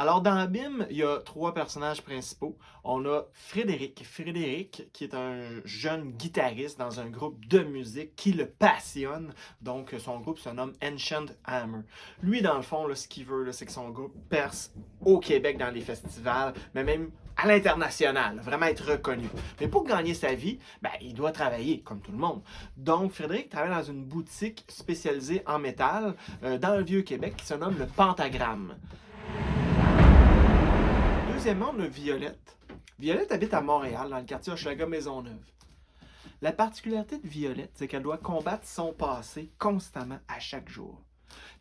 Alors, dans Abîme, il y a trois personnages principaux. On a Frédéric. Frédéric, qui est un jeune guitariste dans un groupe de musique qui le passionne. Donc, son groupe se nomme Ancient Hammer. Lui, dans le fond, là, ce qu'il veut, là, c'est que son groupe perce au Québec dans les festivals, mais même à l'international, vraiment être reconnu. Mais pour gagner sa vie, ben, il doit travailler, comme tout le monde. Donc, Frédéric travaille dans une boutique spécialisée en métal dans le Vieux-Québec qui se nomme le Pentagramme. Deuxièmement, on a Violette. Violette habite à Montréal, dans le quartier Hochelaga-Maisonneuve. La particularité de Violette, c'est qu'elle doit combattre son passé constamment, à chaque jour.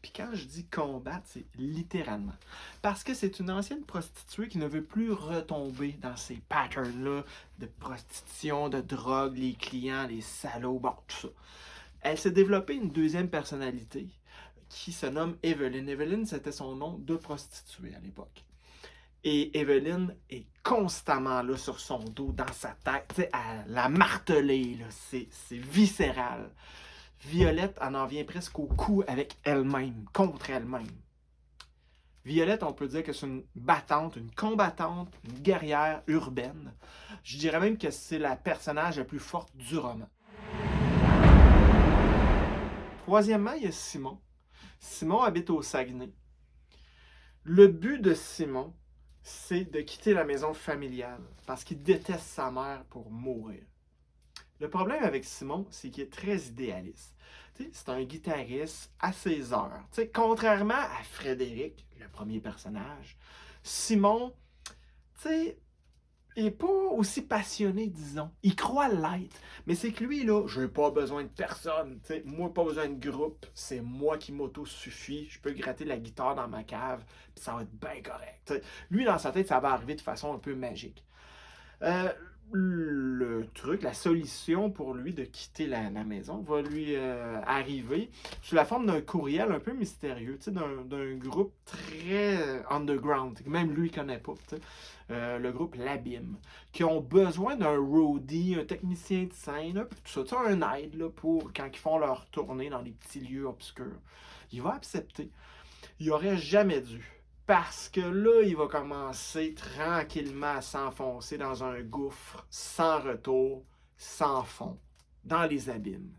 Puis quand je dis combattre, c'est littéralement. Parce que c'est une ancienne prostituée qui ne veut plus retomber dans ces patterns-là de prostitution, de drogue, les clients, les salauds, bon, tout ça. Elle s'est développée une deuxième personnalité qui se nomme Evelyn. Evelyn, c'était son nom de prostituée à l'époque. Et Evelyn est constamment là sur son dos, dans sa tête, tu sais, à la marteler, là, c'est viscéral. Violette en vient presque au coup avec elle-même, contre elle-même. Violette, on peut dire que c'est une battante, une combattante, une guerrière urbaine. Je dirais même que c'est la personnage la plus forte du roman. Troisièmement, il y a Simon. Simon habite au Saguenay. Le but de Simon, c'est de quitter la maison familiale parce qu'il déteste sa mère pour mourir. Le problème avec Simon, c'est qu'il est très idéaliste. C'est un guitariste à ses heures. Contrairement à Frédéric, le premier personnage, Simon, il n'est pas aussi passionné, disons. Il croit l'être. Mais c'est que lui, là, je n'ai pas besoin de personne. Moi, pas besoin de groupe. C'est moi qui m'auto-suffit. Je peux gratter la guitare dans ma cave, puis ça va être bien correct. Lui, dans sa tête, ça va arriver de façon un peu magique. Le truc, la solution pour lui de quitter la maison va lui arriver sous la forme d'un courriel un peu mystérieux, d'un groupe très underground, que même lui ne connaît pas, le groupe L'Abîme, qui ont besoin d'un roadie, un technicien de scène, un peu tout ça, un aide là, pour quand ils font leur tournée dans des petits lieux obscurs. Il va accepter. Il aurait jamais dû. Parce que là, il va commencer tranquillement à s'enfoncer dans un gouffre sans retour, sans fond, dans les abîmes.